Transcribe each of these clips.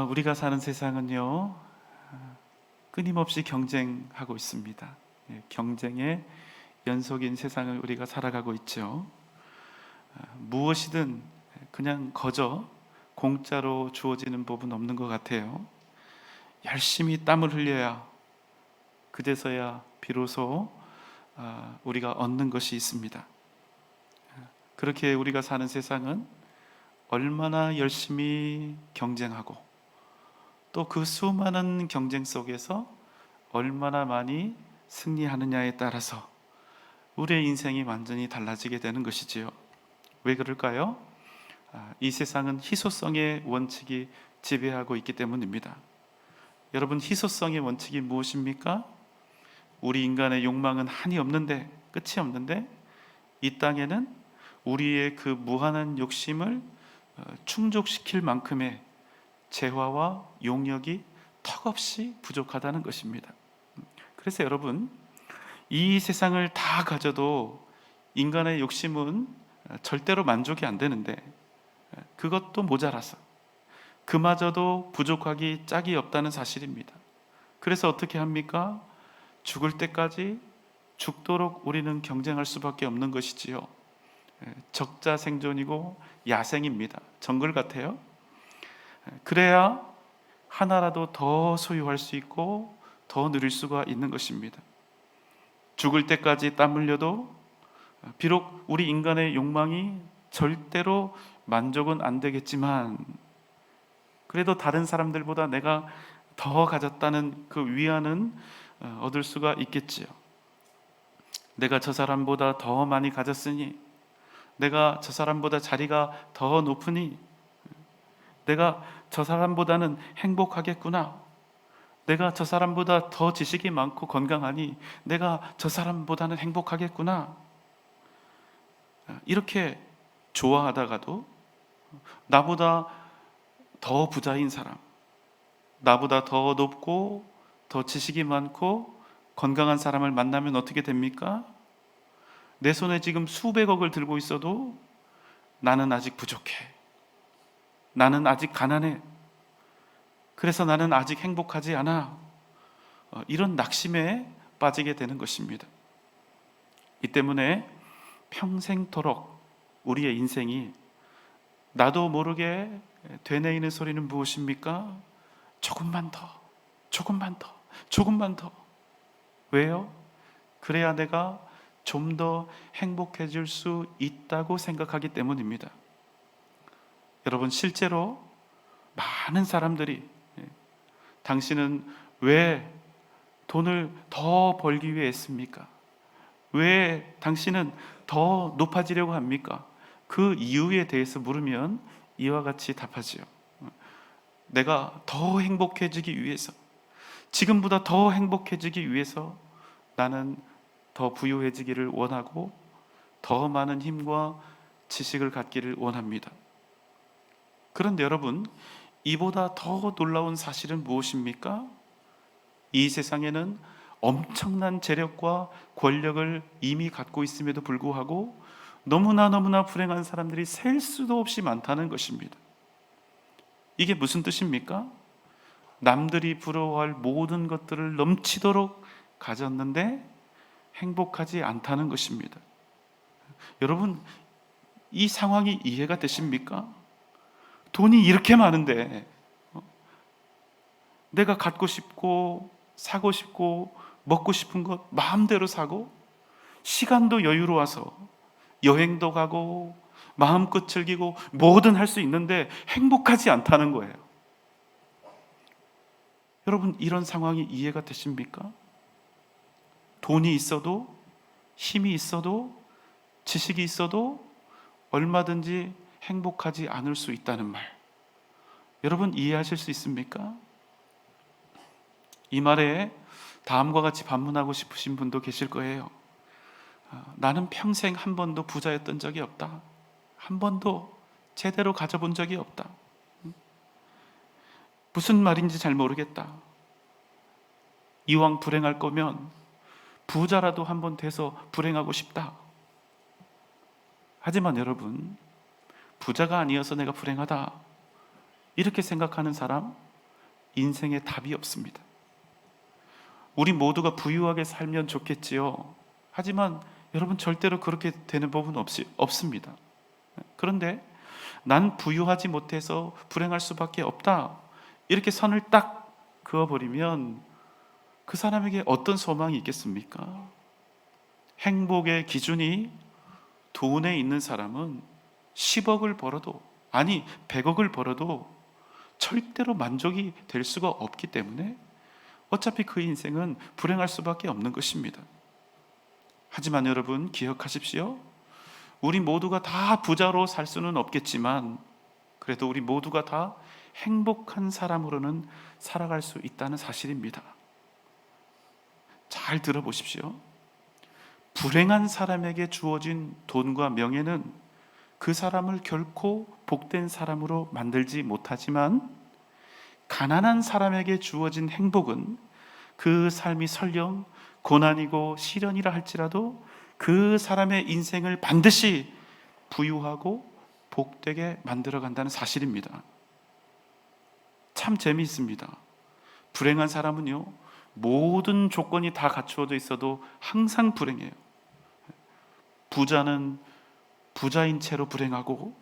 우리가 사는 세상은요, 끊임없이 경쟁하고 있습니다. 경쟁의 연속인 세상을 우리가 살아가고 있죠. 무엇이든 그냥 거저 공짜로 주어지는 법은 없는 것 같아요. 열심히 땀을 흘려야, 그제서야 비로소 우리가 얻는 것이 있습니다. 그렇게 우리가 사는 세상은 얼마나 열심히 경쟁하고, 또 그 수많은 경쟁 속에서 얼마나 많이 승리하느냐에 따라서 우리의 인생이 완전히 달라지게 되는 것이지요. 왜 그럴까요? 이 세상은 희소성의 원칙이 지배하고 있기 때문입니다. 여러분, 희소성의 원칙이 무엇입니까? 우리 인간의 욕망은 한이 없는데, 끝이 없는데, 이 땅에는 우리의 그 무한한 욕심을 충족시킬 만큼의 재화와 용력이 턱없이 부족하다는 것입니다. 그래서 여러분, 이 세상을 다 가져도 인간의 욕심은 절대로 만족이 안 되는데, 그것도 모자라서 그마저도 부족하기 짝이 없다는 사실입니다. 그래서 어떻게 합니까? 죽을 때까지 죽도록 우리는 경쟁할 수밖에 없는 것이지요. 적자 생존이고 야생입니다. 정글 같아요. 그래야 하나라도 더 소유할 수 있고 더 누릴 수가 있는 것입니다. 죽을 때까지 땀 흘려도 비록 우리 인간의 욕망이 절대로 만족은 안 되겠지만, 그래도 다른 사람들보다 내가 더 가졌다는 그 위안은 얻을 수가 있겠지요. 내가 저 사람보다 더 많이 가졌으니, 내가 저 사람보다 자리가 더 높으니, 내가 저 사람보다는 행복하겠구나, 내가 저 사람보다 더 지식이 많고 건강하니 내가 저 사람보다는 행복하겠구나, 이렇게 좋아하다가도 나보다 더 부자인 사람, 나보다 더 높고 더 지식이 많고 건강한 사람을 만나면 어떻게 됩니까? 내 손에 지금 수백억을 들고 있어도 나는 아직 부족해, 나는 아직 가난해, 그래서 나는 아직 행복하지 않아, 이런 낙심에 빠지게 되는 것입니다. 이 때문에 평생토록 우리의 인생이 나도 모르게 되뇌이는 소리는 무엇입니까? 조금만 더, 조금만 더, 조금만 더. 왜요? 그래야 내가 좀 더 행복해질 수 있다고 생각하기 때문입니다. 여러분, 실제로 많은 사람들이 당신은 왜 돈을 더 벌기 위해 했습니까? 왜 당신은 더 높아지려고 합니까? 그 이유에 대해서 물으면 이와 같이 답하지요. 내가 더 행복해지기 위해서, 지금보다 더 행복해지기 위해서 나는 더 부유해지기를 원하고 더 많은 힘과 지식을 갖기를 원합니다. 그런데 여러분, 이보다 더 놀라운 사실은 무엇입니까? 이 세상에는 엄청난 재력과 권력을 이미 갖고 있음에도 불구하고 너무나 불행한 사람들이 셀 수도 없이 많다는 것입니다. 이게 무슨 뜻입니까? 남들이 부러워할 모든 것들을 넘치도록 가졌는데 행복하지 않다는 것입니다. 여러분, 이 상황이 이해가 되십니까? 돈이 이렇게 많은데 내가 갖고 싶고 사고 싶고 먹고 싶은 것 마음대로 사고, 시간도 여유로워서 여행도 가고 마음껏 즐기고 뭐든 할 수 있는데 행복하지 않다는 거예요. 여러분, 이런 상황이 이해가 되십니까? 돈이 있어도, 힘이 있어도, 지식이 있어도 얼마든지 행복하지 않을 수 있다는 말, 여러분 이해하실 수 있습니까? 이 말에 다음과 같이 반문하고 싶으신 분도 계실 거예요. 나는 평생 한 번도 부자였던 적이 없다, 한 번도 제대로 가져본 적이 없다, 무슨 말인지 잘 모르겠다, 이왕 불행할 거면 부자라도 한번 돼서 불행하고 싶다. 하지만 여러분, 부자가 아니어서 내가 불행하다, 이렇게 생각하는 사람, 인생에 답이 없습니다. 우리 모두가 부유하게 살면 좋겠지요. 하지만 여러분, 절대로 그렇게 되는 법은 없습니다. 그런데 난 부유하지 못해서 불행할 수밖에 없다, 이렇게 선을 딱 그어버리면 그 사람에게 어떤 소망이 있겠습니까? 행복의 기준이 돈에 있는 사람은 10억을 벌어도, 아니 100억을 벌어도 절대로 만족이 될 수가 없기 때문에 어차피 그 인생은 불행할 수밖에 없는 것입니다. 하지만 여러분, 기억하십시오. 우리 모두가 다 부자로 살 수는 없겠지만 그래도 우리 모두가 다 행복한 사람으로는 살아갈 수 있다는 사실입니다. 잘 들어보십시오. 불행한 사람에게 주어진 돈과 명예는 그 사람을 결코 복된 사람으로 만들지 못하지만, 가난한 사람에게 주어진 행복은 그 삶이 설령 고난이고 시련이라 할지라도 그 사람의 인생을 반드시 부유하고 복되게 만들어 간다는 사실입니다. 참 재미있습니다. 불행한 사람은요, 모든 조건이 다 갖추어져 있어도 항상 불행해요. 부자는 부자인 채로 불행하고,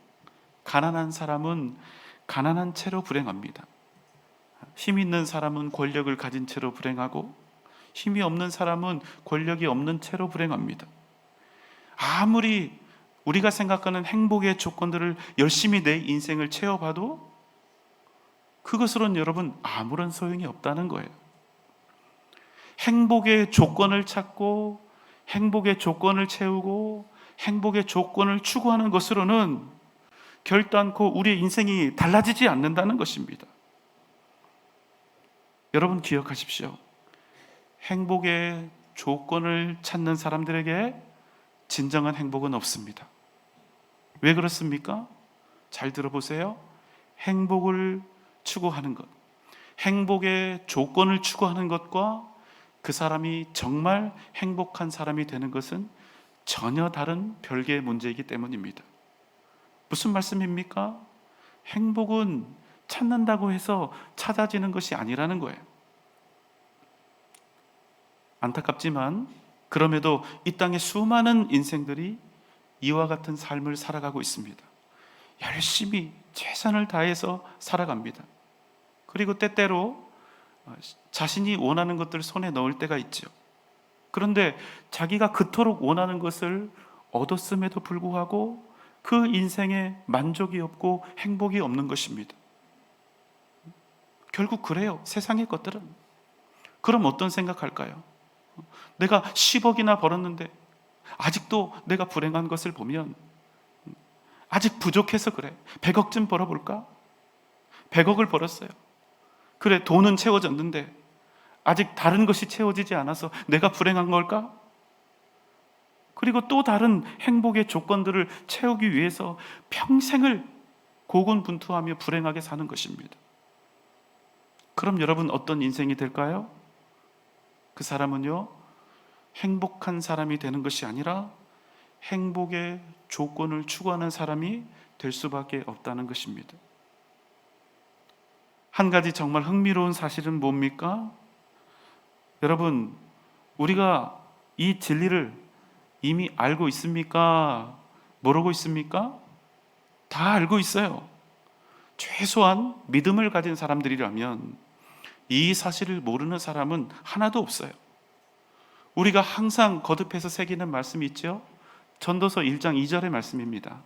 가난한 사람은 가난한 채로 불행합니다. 힘 있는 사람은 권력을 가진 채로 불행하고, 힘이 없는 사람은 권력이 없는 채로 불행합니다. 아무리 우리가 생각하는 행복의 조건들을 열심히 내 인생을 채워봐도 그것으로는 여러분 아무런 소용이 없다는 거예요. 행복의 조건을 찾고 행복의 조건을 채우고 행복의 조건을 추구하는 것으로는 결단코 우리의 인생이 달라지지 않는다는 것입니다. 여러분, 기억하십시오. 행복의 조건을 찾는 사람들에게 진정한 행복은 없습니다. 왜 그렇습니까? 잘 들어보세요. 행복을 추구하는 것, 행복의 조건을 추구하는 것과 그 사람이 정말 행복한 사람이 되는 것은 전혀 다른 별개의 문제이기 때문입니다. 무슨 말씀입니까? 행복은 찾는다고 해서 찾아지는 것이 아니라는 거예요. 안타깝지만 그럼에도 이 땅에 수많은 인생들이 이와 같은 삶을 살아가고 있습니다. 열심히 최선을 다해서 살아갑니다. 그리고 때때로 자신이 원하는 것들을 손에 넣을 때가 있죠. 그런데 자기가 그토록 원하는 것을 얻었음에도 불구하고 그 인생에 만족이 없고 행복이 없는 것입니다. 결국 그래요, 세상의 것들은. 그럼 어떤 생각할까요? 내가 10억이나 벌었는데 아직도 내가 불행한 것을 보면 아직 부족해서 그래. 100억쯤 벌어볼까? 100억을 벌었어요. 그래, 돈은 채워졌는데 아직 다른 것이 채워지지 않아서 내가 불행한 걸까? 그리고 또 다른 행복의 조건들을 채우기 위해서 평생을 고군분투하며 불행하게 사는 것입니다. 그럼 여러분, 어떤 인생이 될까요? 그 사람은요, 행복한 사람이 되는 것이 아니라 행복의 조건을 추구하는 사람이 될 수밖에 없다는 것입니다. 한 가지 정말 흥미로운 사실은 뭡니까? 여러분, 우리가 이 진리를 이미 알고 있습니까? 모르고 있습니까? 다 알고 있어요. 최소한 믿음을 가진 사람들이라면 이 사실을 모르는 사람은 하나도 없어요. 우리가 항상 거듭해서 새기는 말씀이 있죠. 전도서 1장 2절의 말씀입니다.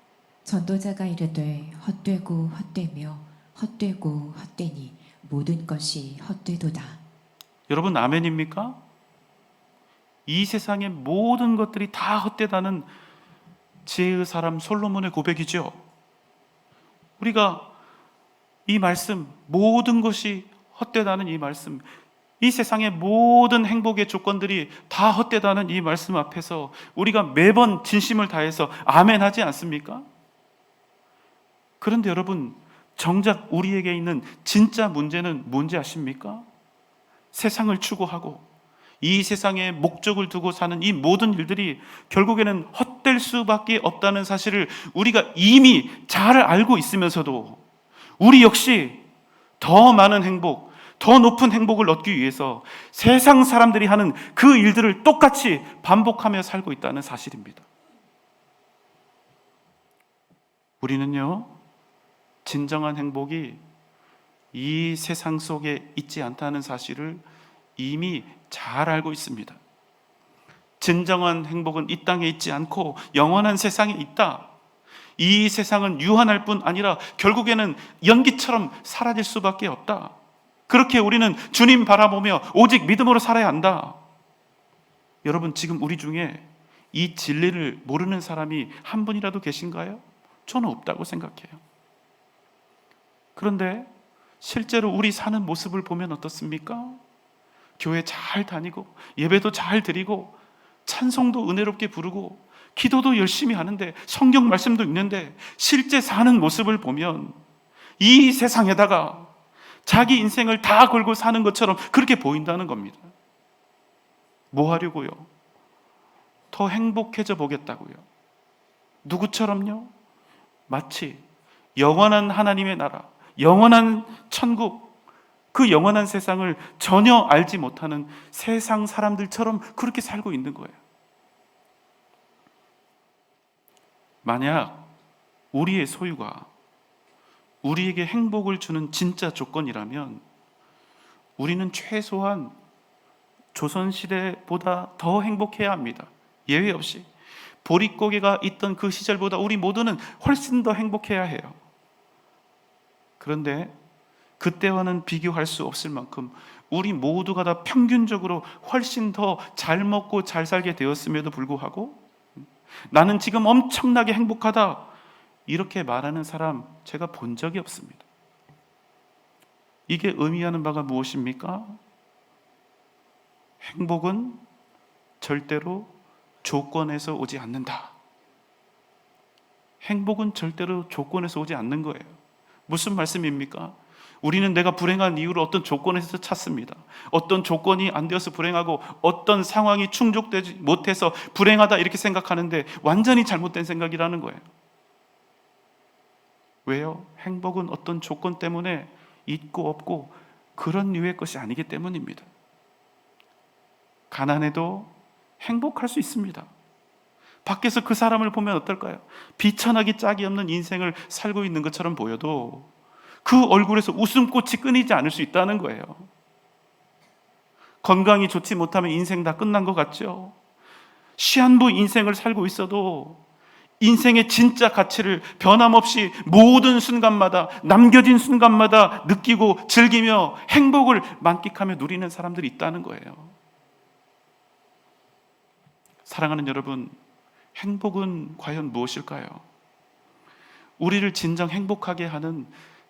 전도자가 이르되 헛되고 헛되며 헛되고 헛되니 모든 것이 헛되도다. 여러분, 아멘입니까? 이 세상의 모든 것들이 다 헛되다는 지혜의 사람 솔로몬의 고백이죠. 우리가 이 말씀, 모든 것이 헛되다는 이 말씀, 이 세상의 모든 행복의 조건들이 다 헛되다는 이 말씀 앞에서 우리가 매번 진심을 다해서 아멘 하지 않습니까? 그런데 여러분, 정작 우리에게 있는 진짜 문제는 뭔지 아십니까? 세상을 추구하고 이 세상에 목적을 두고 사는 이 모든 일들이 결국에는 헛될 수밖에 없다는 사실을 우리가 이미 잘 알고 있으면서도 우리 역시 더 많은 행복, 더 높은 행복을 얻기 위해서 세상 사람들이 하는 그 일들을 똑같이 반복하며 살고 있다는 사실입니다. 우리는요, 진정한 행복이 이 세상 속에 있지 않다는 사실을 이미 잘 알고 있습니다. 진정한 행복은 이 땅에 있지 않고 영원한 세상에 있다. 이 세상은 유한할 뿐 아니라 결국에는 연기처럼 사라질 수밖에 없다. 그렇게 우리는 주님 바라보며 오직 믿음으로 살아야 한다. 여러분, 지금 우리 중에 이 진리를 모르는 사람이 한 분이라도 계신가요? 저는 없다고 생각해요. 그런데 실제로 우리 사는 모습을 보면 어떻습니까? 교회 잘 다니고 예배도 잘 드리고 찬송도 은혜롭게 부르고 기도도 열심히 하는데 성경 말씀도 읽는데 실제 사는 모습을 보면 이 세상에다가 자기 인생을 다 걸고 사는 것처럼 그렇게 보인다는 겁니다. 뭐 하려고요? 더 행복해져 보겠다고요. 누구처럼요? 마치 영원한 하나님의 나라, 영원한 천국, 그 영원한 세상을 전혀 알지 못하는 세상 사람들처럼 그렇게 살고 있는 거예요. 만약 우리의 소유가 우리에게 행복을 주는 진짜 조건이라면 우리는 최소한 조선시대보다 더 행복해야 합니다. 예외 없이. 보릿고개가 있던 그 시절보다 우리 모두는 훨씬 더 행복해야 해요. 그런데 그때와는 비교할 수 없을 만큼 우리 모두가 다 평균적으로 훨씬 더 잘 먹고 잘 살게 되었음에도 불구하고 나는 지금 엄청나게 행복하다 이렇게 말하는 사람 제가 본 적이 없습니다. 이게 의미하는 바가 무엇입니까? 행복은 절대로 조건에서 오지 않는다. 행복은 절대로 조건에서 오지 않는 거예요. 무슨 말씀입니까? 우리는 내가 불행한 이유를 어떤 조건에서 찾습니다. 어떤 조건이 안 되어서 불행하고 어떤 상황이 충족되지 못해서 불행하다 이렇게 생각하는데 완전히 잘못된 생각이라는 거예요. 왜요? 행복은 어떤 조건 때문에 있고 없고 그런 류의 것이 아니기 때문입니다. 가난해도 행복할 수 있습니다. 밖에서 그 사람을 보면 어떨까요? 비천하기 짝이 없는 인생을 살고 있는 것처럼 보여도 그 얼굴에서 웃음꽃이 끊이지 않을 수 있다는 거예요. 건강이 좋지 못하면 인생 다 끝난 것 같죠? 시한부 인생을 살고 있어도 인생의 진짜 가치를 변함없이 모든 순간마다 남겨진 순간마다 느끼고 즐기며 행복을 만끽하며 누리는 사람들이 있다는 거예요. 사랑하는 여러분, 행복은 과연 무엇일까요? 우리를 진정 행복하게 하는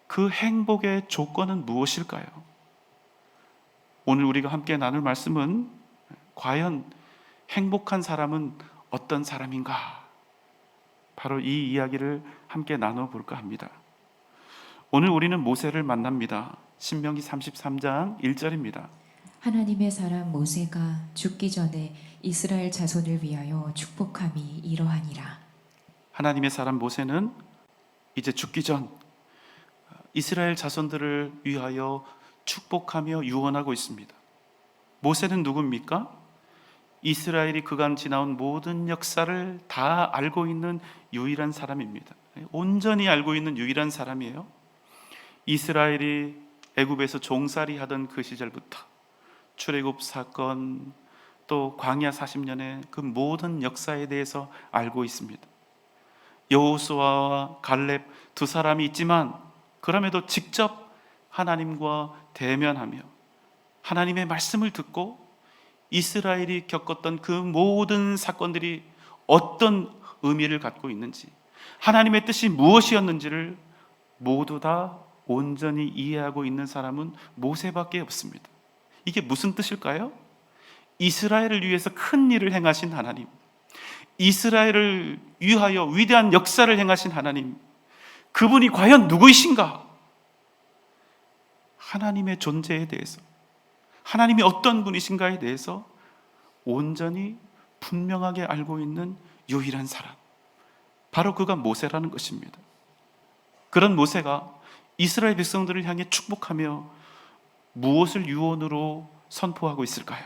그 행복의 조건은 무엇일까요? 오늘 우리가 함께 나눌 말씀은 과연 행복한 사람은 어떤 사람인가? 바로 이 이야기를 함께 나눠볼까 합니다. 오늘 우리는 모세를 만납니다. 신명기 33장 1절입니다. 하나님의 사람 모세가 죽기 전에 이스라엘 자손을 위하여 축복함이 이러하니라. 하나님의 사람 모세는 이제 죽기 전 이스라엘 자손들을 위하여 축복하며 유언하고 있습니다. 모세는 누굽니까? 이스라엘이 그간 지나온 모든 역사를 다 알고 있는 유일한 사람입니다. 온전히 알고 있는 유일한 사람이에요. 이스라엘이 애굽에서 종살이 하던 그 시절부터 출애굽 사건 또 광야 40년의 그 모든 역사에 대해서 알고 있습니다. 여호수아와 갈렙 두 사람이 있지만 그럼에도 직접 하나님과 대면하며 하나님의 말씀을 듣고 이스라엘이 겪었던 그 모든 사건들이 어떤 의미를 갖고 있는지 하나님의 뜻이 무엇이었는지를 모두 다 온전히 이해하고 있는 사람은 모세밖에 없습니다. 이게 무슨 뜻일까요? 이스라엘을 위해서 큰 일을 행하신 하나님, 이스라엘을 위하여 위대한 역사를 행하신 하나님, 그분이 과연 누구이신가? 하나님의 존재에 대해서, 하나님이 어떤 분이신가에 대해서 온전히 분명하게 알고 있는 유일한 사람, 바로 그가 모세라는 것입니다. 그런 모세가 이스라엘 백성들을 향해 축복하며 무엇을 유언으로 선포하고 있을까요?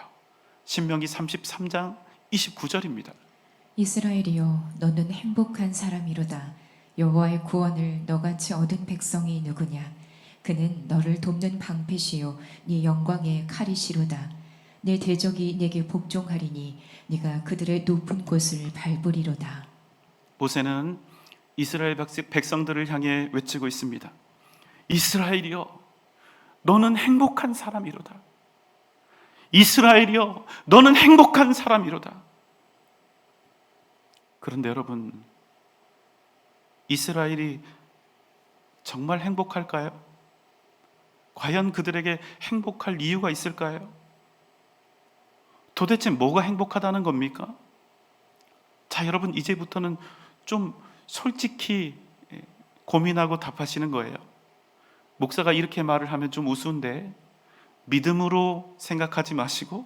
신명기 33장 29절입니다. 이스라엘이여 너는 행복한 사람이로다. 여호와의 구원을 너같이 얻은 백성이 누구냐? 그는 너를 돕는 방패시요 네 영광의 칼이시로다. 내 대적이 네게 복종하리니 네가 그들의 높은 곳을 밟으리로다. 모세는 이스라엘 백성들을 향해 외치고 있습니다. 이스라엘이여 너는 행복한 사람이로다. 이스라엘이여 너는 행복한 사람이로다. 그런데 여러분, 이스라엘이 정말 행복할까요? 과연 그들에게 행복할 이유가 있을까요? 도대체 뭐가 행복하다는 겁니까? 자, 여러분, 이제부터는 좀 솔직히 고민하고 답하시는 거예요. 목사가 이렇게 말을 하면 좀 우스운데 믿음으로 생각하지 마시고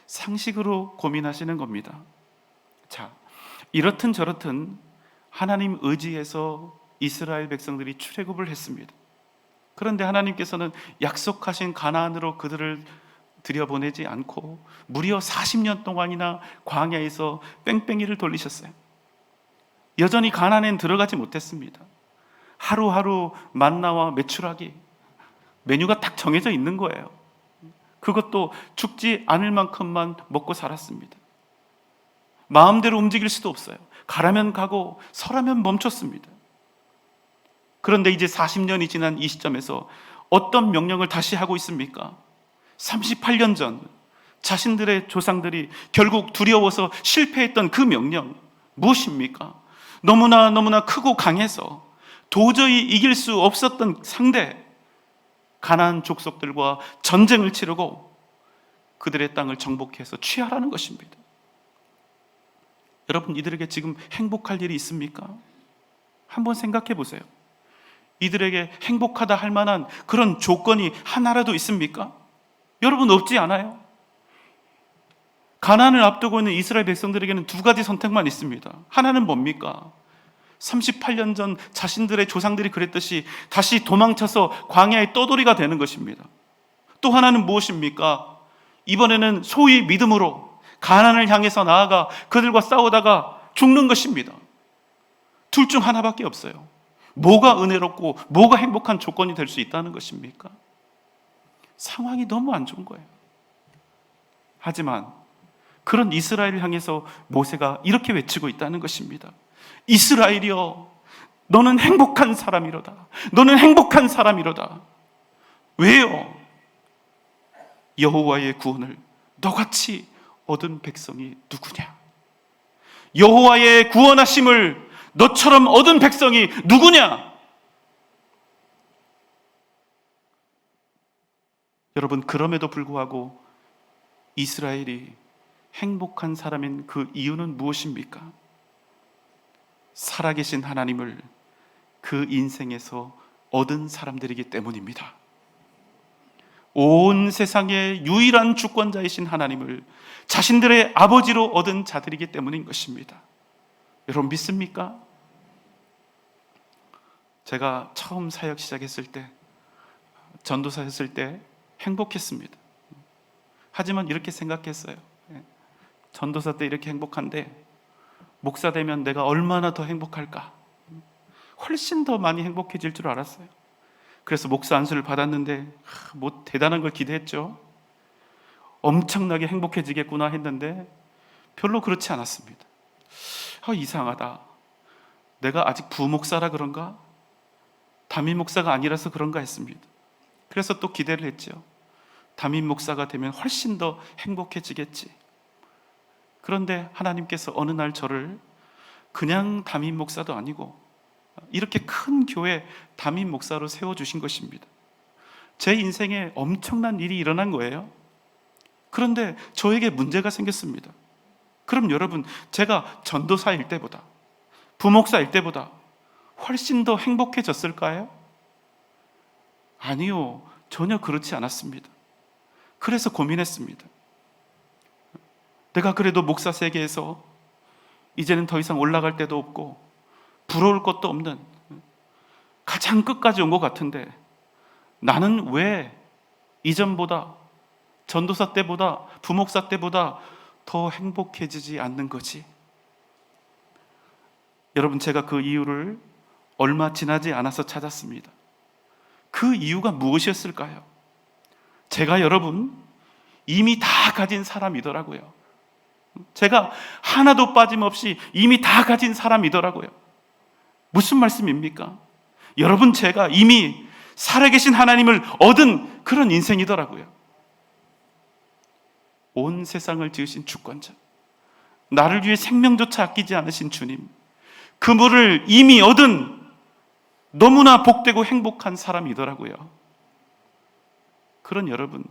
상식으로 고민하시는 겁니다. 자, 이렇든 저렇든 하나님 의지에서 이스라엘 백성들이 출애굽을 했습니다. 그런데 하나님께서는 약속하신 가나안으로 그들을 들여보내지 않고 무려 40년 동안이나 광야에서 뺑뺑이를 돌리셨어요. 여전히 가나안엔 들어가지 못했습니다. 하루하루 만나와 메추라기, 메뉴가 딱 정해져 있는 거예요. 그것도 죽지 않을 만큼만 먹고 살았습니다. 마음대로 움직일 수도 없어요. 가라면 가고 서라면 멈췄습니다. 그런데 이제 40년이 지난 이 시점에서 어떤 명령을 다시 하고 있습니까? 38년 전 자신들의 조상들이 결국 두려워서 실패했던 그 명령 무엇입니까? 너무나 크고 강해서 도저히 이길 수 없었던 상대 가나안 족속들과 전쟁을 치르고 그들의 땅을 정복해서 취하라는 것입니다. 여러분, 이들에게 지금 행복할 일이 있습니까? 한번 생각해 보세요. 이들에게 행복하다 할 만한 그런 조건이 하나라도 있습니까? 여러분, 없지 않아요? 가나안을 앞두고 있는 이스라엘 백성들에게는 두 가지 선택만 있습니다. 하나는 뭡니까? 38년 전 자신들의 조상들이 그랬듯이 다시 도망쳐서 광야의 떠돌이가 되는 것입니다. 또 하나는 무엇입니까? 이번에는 소위 믿음으로 가나안을 향해서 나아가 그들과 싸우다가 죽는 것입니다. 둘 중 하나밖에 없어요. 뭐가 은혜롭고 뭐가 행복한 조건이 될 수 있다는 것입니까? 상황이 너무 안 좋은 거예요. 하지만 그런 이스라엘을 향해서 모세가 이렇게 외치고 있다는 것입니다. 이스라엘이여 너는 행복한 사람이로다. 너는 행복한 사람이로다. 왜요? 여호와의 구원을 너같이 얻은 백성이 누구냐? 여호와의 구원하심을 너처럼 얻은 백성이 누구냐? 여러분, 그럼에도 불구하고 이스라엘이 행복한 사람인 그 이유는 무엇입니까? 살아계신 하나님을 그 인생에서 얻은 사람들이기 때문입니다. 온 세상의 유일한 주권자이신 하나님을 자신들의 아버지로 얻은 자들이기 때문인 것입니다. 여러분, 믿습니까? 제가 처음 사역 시작했을 때, 전도사였을 때 행복했습니다. 하지만 이렇게 생각했어요. 전도사 때 이렇게 행복한데 목사 되면 내가 얼마나 더 행복할까? 훨씬 더 많이 행복해질 줄 알았어요. 그래서 목사 안수를 받았는데 뭐 대단한 걸 기대했죠. 엄청나게 행복해지겠구나 했는데 별로 그렇지 않았습니다. 이상하다. 내가 아직 부목사라 그런가? 담임 목사가 아니라서 그런가 했습니다. 그래서 또 기대를 했죠. 담임 목사가 되면 훨씬 더 행복해지겠지. 그런데 하나님께서 어느 날 저를 그냥 담임 목사도 아니고 이렇게 큰 교회 담임 목사로 세워주신 것입니다. 제 인생에 엄청난 일이 일어난 거예요. 그런데 저에게 문제가 생겼습니다. 그럼 여러분, 제가 전도사일 때보다 부목사일 때보다 훨씬 더 행복해졌을까요? 아니요, 전혀 그렇지 않았습니다. 그래서 고민했습니다. 내가 그래도 목사 세계에서 이제는 더 이상 올라갈 데도 없고 부러울 것도 없는 가장 끝까지 온 것 같은데 나는 왜 이전보다, 전도사 때보다, 부목사 때보다 더 행복해지지 않는 거지? 여러분, 제가 그 이유를 얼마 지나지 않아서 찾았습니다. 그 이유가 무엇이었을까요? 제가 여러분 이미 다 가진 사람이더라고요. 제가 하나도 빠짐없이 이미 다 가진 사람이더라고요. 무슨 말씀입니까? 여러분, 제가 이미 살아계신 하나님을 얻은 그런 인생이더라고요. 온 세상을 지으신 주권자, 나를 위해 생명조차 아끼지 않으신 주님, 그분을 이미 얻은 너무나 복되고 행복한 사람이더라고요. 그런 여러분,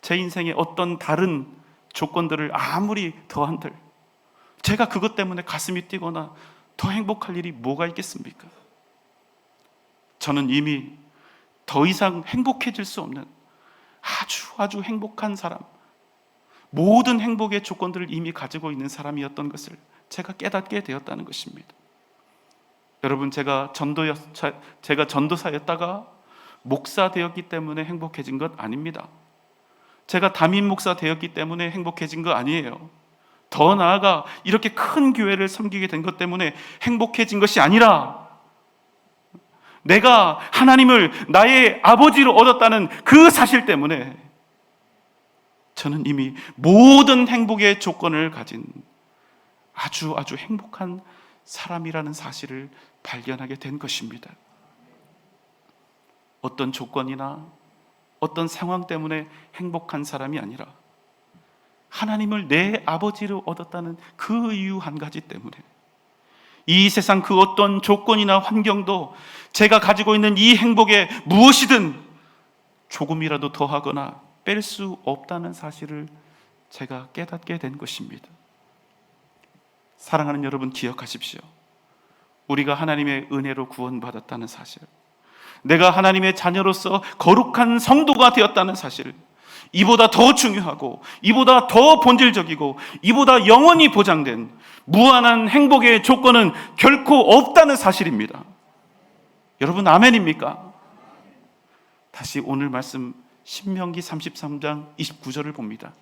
제 인생에 어떤 다른 조건들을 아무리 더한들 제가 그것 때문에 가슴이 뛰거나 더 행복할 일이 뭐가 있겠습니까? 저는 이미 더 이상 행복해질 수 없는 아주 행복한 사람, 모든 행복의 조건들을 이미 가지고 있는 사람이었던 것을 제가 깨닫게 되었다는 것입니다. 여러분, 제가 전도사였다가 목사 되었기 때문에 행복해진 것 아닙니다. 제가 담임 목사 되었기 때문에 행복해진 거 아니에요. 더 나아가 이렇게 큰 교회를 섬기게 된 것 때문에 행복해진 것이 아니라 내가 하나님을 나의 아버지로 얻었다는 그 사실 때문에 저는 이미 모든 행복의 조건을 가진 아주 행복한 사람이라는 사실을 발견하게 된 것입니다. 어떤 조건이나 어떤 상황 때문에 행복한 사람이 아니라 하나님을 내 아버지로 얻었다는 그 이유 한 가지 때문에 이 세상 그 어떤 조건이나 환경도 제가 가지고 있는 이 행복에 무엇이든 조금이라도 더하거나 뺄 수 없다는 사실을 제가 깨닫게 된 것입니다. 사랑하는 여러분, 기억하십시오. 우리가 하나님의 은혜로 구원받았다는 사실, 내가 하나님의 자녀로서 거룩한 성도가 되었다는 사실, 이보다 더 중요하고 이보다 더 본질적이고 이보다 영원히 보장된 무한한 행복의 조건은 결코 없다는 사실입니다. 여러분, 아멘입니까? 다시 오늘 말씀 신명기 33장 29절을 봅니다.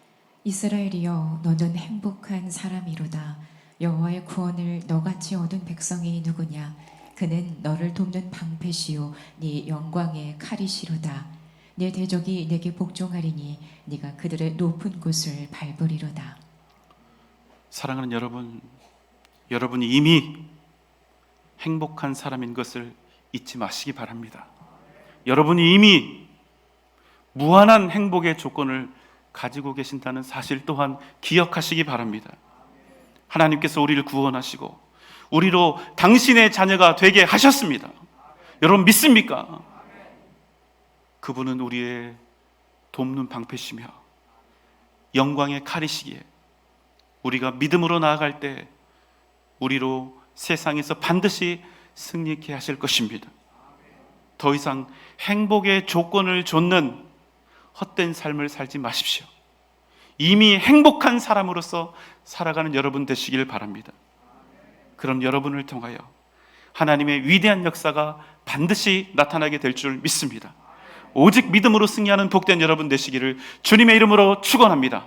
이스라엘이여, 너는 행복한 사람이로다. 여호와의 구원을 너같이 얻은 백성이 누구냐? 그는 너를 돕는 방패시요 네 영광의 칼이시로다. 네 대적이 네게 복종하리니 네가 그들의 높은 곳을 밟으리로다. 사랑하는 여러분, 여러분이 이미 행복한 사람인 것을 잊지 마시기 바랍니다. 여러분이 이미 무한한 행복의 조건을 가지고 계신다는 사실 또한 기억하시기 바랍니다. 하나님께서 우리를 구원하시고 우리로 당신의 자녀가 되게 하셨습니다. 여러분, 믿습니까? 그분은 우리의 돕는 방패시며 영광의 칼이시기에 우리가 믿음으로 나아갈 때 우리로 세상에서 반드시 승리케 하실 것입니다. 더 이상 행복의 조건을 좇는 헛된 삶을 살지 마십시오. 이미 행복한 사람으로서 살아가는 여러분 되시길 바랍니다. 그럼 여러분을 통하여 하나님의 위대한 역사가 반드시 나타나게 될 줄 믿습니다. 오직 믿음으로 승리하는 복된 여러분 되시기를 주님의 이름으로 축원합니다.